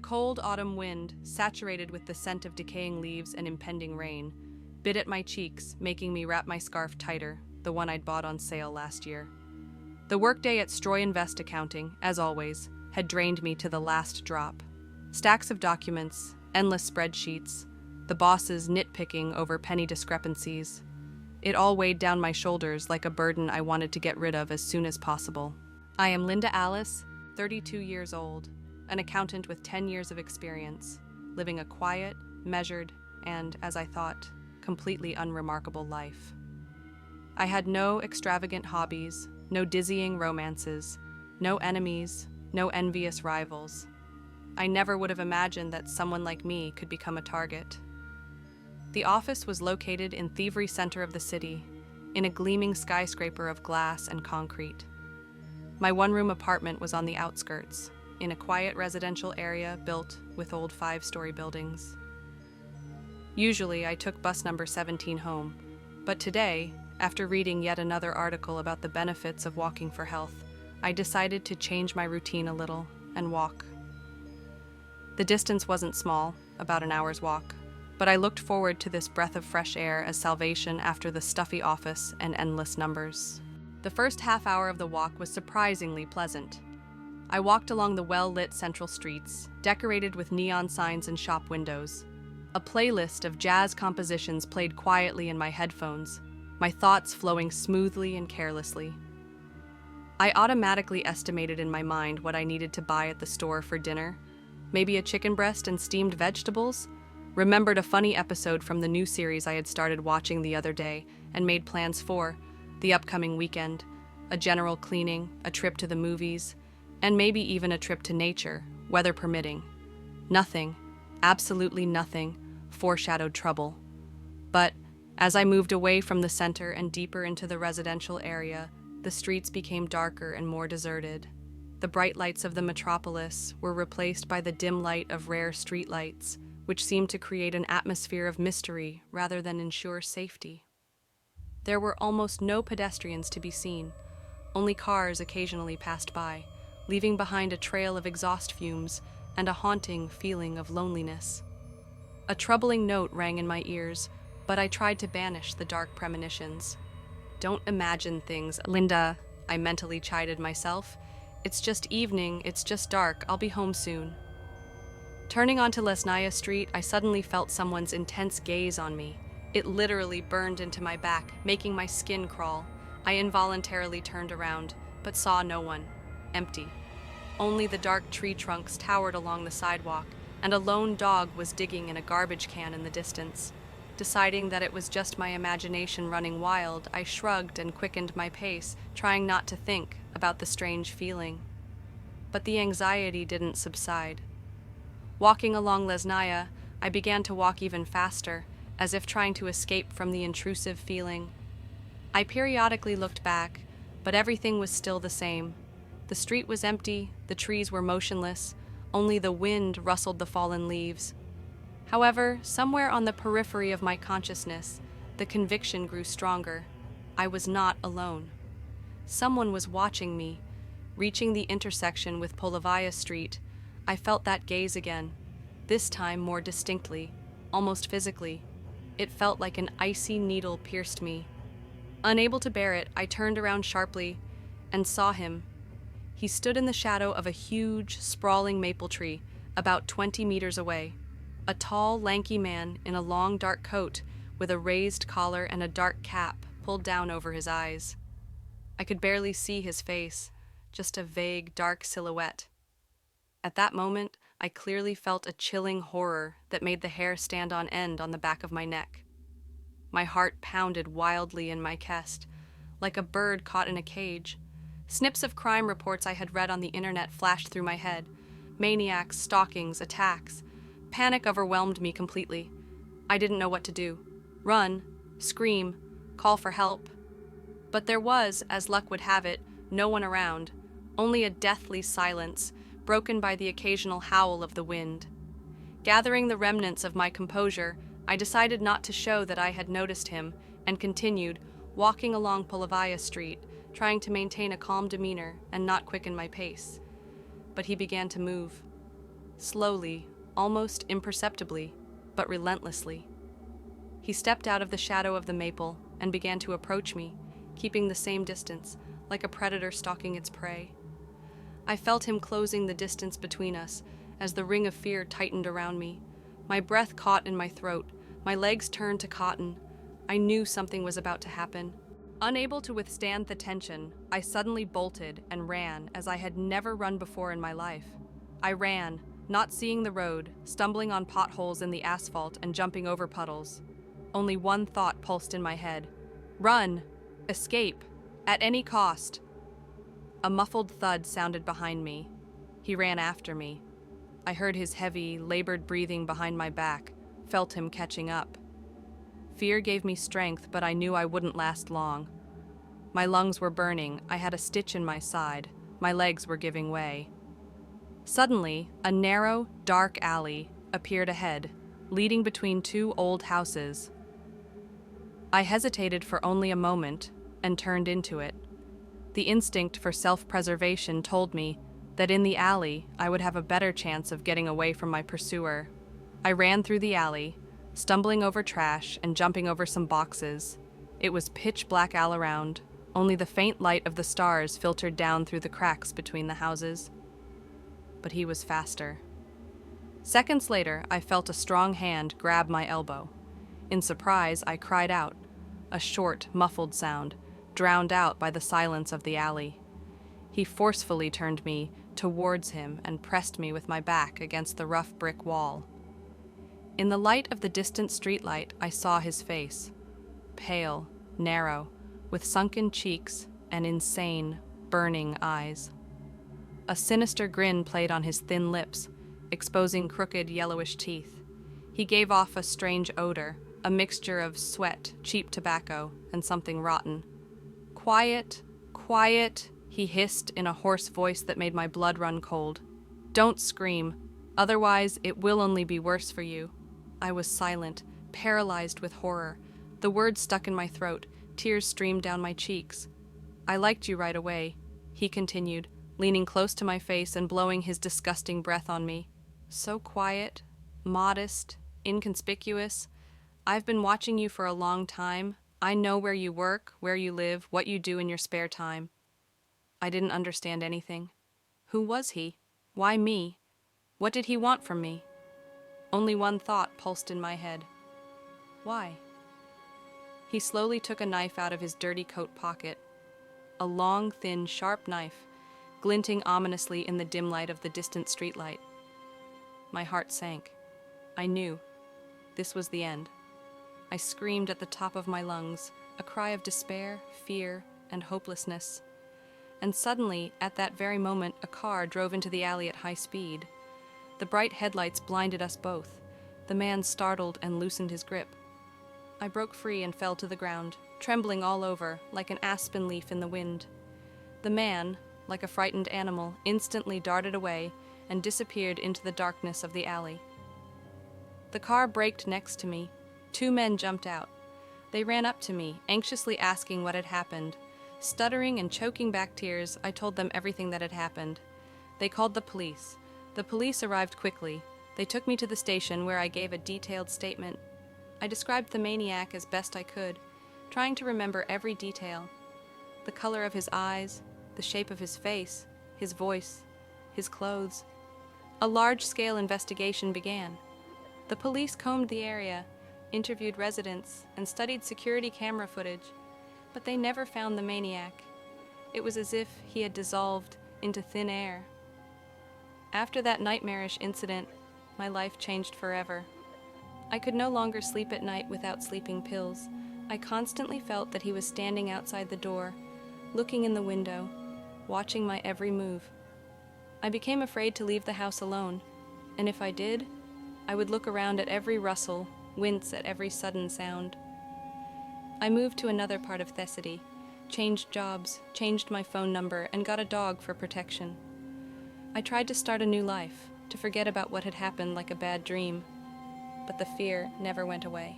cold autumn wind, saturated with the scent of decaying leaves and impending rain, bit at my cheeks, making me wrap my scarf tighter, the one I'd bought on sale last year. The workday at Stroy Invest Accounting, as always, had drained me to the last drop. Stacks of documents, endless spreadsheets, the bosses nitpicking over penny discrepancies. It all weighed down my shoulders like a burden I wanted to get rid of as soon as possible. I am Linda Alice, 32 years old, an accountant with 10 years of experience, living a quiet, measured, and, as I thought, completely unremarkable life. I had no extravagant hobbies, no dizzying romances, no enemies, no envious rivals. I never would have imagined that someone like me could become a target. The office was located in Thievery Center of the city, in a gleaming skyscraper of glass and concrete. My one-room apartment was on the outskirts, in a quiet residential area built with old 5-story buildings. Usually, I took bus number 17 home, but today, after reading yet another article about the benefits of walking for health, I decided to change my routine a little and walk. The distance wasn't small, about an hour's walk, but I looked forward to this breath of fresh air as salvation after the stuffy office and endless numbers. The first half hour of the walk was surprisingly pleasant. I walked along the well-lit central streets, decorated with neon signs and shop windows. A playlist of jazz compositions played quietly in my headphones, my thoughts flowing smoothly and carelessly. I automatically estimated in my mind what I needed to buy at the store for dinner. Maybe a chicken breast and steamed vegetables? Remembered a funny episode from the new series I had started watching the other day and made plans for the upcoming weekend, a general cleaning, a trip to the movies, and maybe even a trip to nature, weather permitting. Nothing, absolutely nothing, foreshadowed trouble. But as I moved away from the center and deeper into the residential area, the streets became darker and more deserted. The bright lights of the metropolis were replaced by the dim light of rare streetlights, which seemed to create an atmosphere of mystery rather than ensure safety. There were almost no pedestrians to be seen. Only cars occasionally passed by, leaving behind a trail of exhaust fumes and a haunting feeling of loneliness. A troubling note rang in my ears, but I tried to banish the dark premonitions. "Don't imagine things, Linda," I mentally chided myself. "It's just evening, it's just dark, I'll be home soon." Turning onto Lesnaya Street, I suddenly felt someone's intense gaze on me. It literally burned into my back, making my skin crawl. I involuntarily turned around, but saw no one. Empty. Only the dark tree trunks towered along the sidewalk, and a lone dog was digging in a garbage can in the distance. Deciding that it was just my imagination running wild, I shrugged and quickened my pace, trying not to think about the strange feeling. But the anxiety didn't subside. Walking along Lesnaya, I began to walk even faster, as if trying to escape from the intrusive feeling. I periodically looked back, but everything was still the same. The street was empty, the trees were motionless, only the wind rustled the fallen leaves. However, somewhere on the periphery of my consciousness, the conviction grew stronger. I was not alone. Someone was watching me. Reaching the intersection with Polavaya Street, I felt that gaze again, this time more distinctly, almost physically. It felt like an icy needle pierced me. Unable to bear it, I turned around sharply and saw him. He stood in the shadow of a huge, sprawling maple tree, about 20 meters away. A tall, lanky man in a long, dark coat with a raised collar and a dark cap pulled down over his eyes. I could barely see his face, just a vague, dark silhouette. At that moment, I clearly felt a chilling horror that made the hair stand on end on the back of my neck. My heart pounded wildly in my chest, like a bird caught in a cage. Snips of crime reports I had read on the internet flashed through my head. Maniacs, stalkings, attacks. Panic overwhelmed me completely. I didn't know what to do. Run, scream, call for help. But there was, as luck would have it, no one around, only a deathly silence, broken by the occasional howl of the wind. Gathering the remnants of my composure, I decided not to show that I had noticed him, and continued, walking along Polavaya Street, trying to maintain a calm demeanor and not quicken my pace. But he began to move. slowly, almost imperceptibly, but relentlessly. He stepped out of the shadow of the maple and began to approach me, keeping the same distance, like a predator stalking its prey. I felt him closing the distance between us as the ring of fear tightened around me. My breath caught in my throat, my legs turned to cotton. I knew something was about to happen. Unable to withstand the tension, I suddenly bolted and ran as I had never run before in my life. I ran, not seeing the road, stumbling on potholes in the asphalt and jumping over puddles. Only one thought pulsed in my head. Run! Escape! At any cost! A muffled thud sounded behind me. He ran after me. I heard his heavy, labored breathing behind my back, felt him catching up. Fear gave me strength, but I knew I wouldn't last long. My lungs were burning, I had a stitch in my side, my legs were giving way. Suddenly, a narrow, dark alley appeared ahead, leading between two old houses. I hesitated for only a moment and turned into it. The instinct for self-preservation told me that in the alley I would have a better chance of getting away from my pursuer. I ran through the alley, stumbling over trash and jumping over some boxes. It was pitch black all around. Only the faint light of the stars filtered down through the cracks between the houses. But he was faster. Seconds later, I felt a strong hand grab my elbow. In surprise, I cried out, a short, muffled sound, drowned out by the silence of the alley. He forcefully turned me towards him and pressed me with my back against the rough brick wall. In the light of the distant streetlight, I saw his face, pale, narrow, with sunken cheeks and insane, burning eyes. A sinister grin played on his thin lips, exposing crooked, yellowish teeth. He gave off a strange odor, a mixture of sweat, cheap tobacco, and something rotten. Quiet, quiet, he hissed in a hoarse voice that made my blood run cold. Don't scream, otherwise it will only be worse for you. I was silent, paralyzed with horror. The words stuck in my throat, tears streamed down my cheeks. I liked you right away, he continued, leaning close to my face and blowing his disgusting breath on me. So quiet, modest, inconspicuous. I've been watching you for a long time. I know where you work, where you live, what you do in your spare time. I didn't understand anything. Who was he? Why me? What did he want from me? Only one thought pulsed in my head. Why? He slowly took a knife out of his dirty coat pocket. A long, thin, sharp knife, glinting ominously in the dim light of the distant streetlight. My heart sank. I knew. This was the end. I screamed at the top of my lungs, a cry of despair, fear, and hopelessness. And suddenly, at that very moment, a car drove into the alley at high speed. The bright headlights blinded us both. The man startled and loosened his grip. I broke free and fell to the ground, trembling all over, like an aspen leaf in the wind. The man, like a frightened animal, instantly darted away and disappeared into the darkness of the alley. The car braked next to me. Two men jumped out. They ran up to me, anxiously asking what had happened. Stuttering and choking back tears, I told them everything that had happened. They called the police. The police arrived quickly. They took me to the station where I gave a detailed statement. I described the maniac as best I could, trying to remember every detail. The color of his eyes, the shape of his face, his voice, his clothes. A large-scale investigation began. The police combed the area, interviewed residents, and studied security camera footage, but they never found the maniac. It was as if he had dissolved into thin air. After that nightmarish incident, my life changed forever. I could no longer sleep at night without sleeping pills. I constantly felt that he was standing outside the door, looking in the window, watching my every move. I became afraid to leave the house alone, and if I did, I would look around at every rustle, wince at every sudden sound. I moved to another part of Thessaly, changed jobs, changed my phone number, and got a dog for protection. I tried to start a new life, to forget about what had happened like a bad dream, but the fear never went away.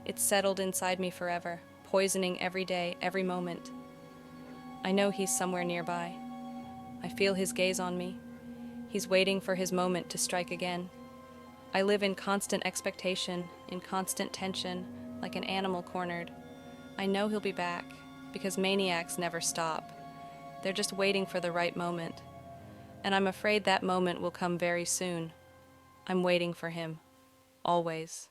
It settled inside me forever, poisoning every day, every moment. I know he's somewhere nearby. I feel his gaze on me. He's waiting for his moment to strike again. I live in constant expectation, in constant tension, like an animal cornered. I know he'll be back, because maniacs never stop. They're just waiting for the right moment. And I'm afraid that moment will come very soon. I'm waiting for him. Always.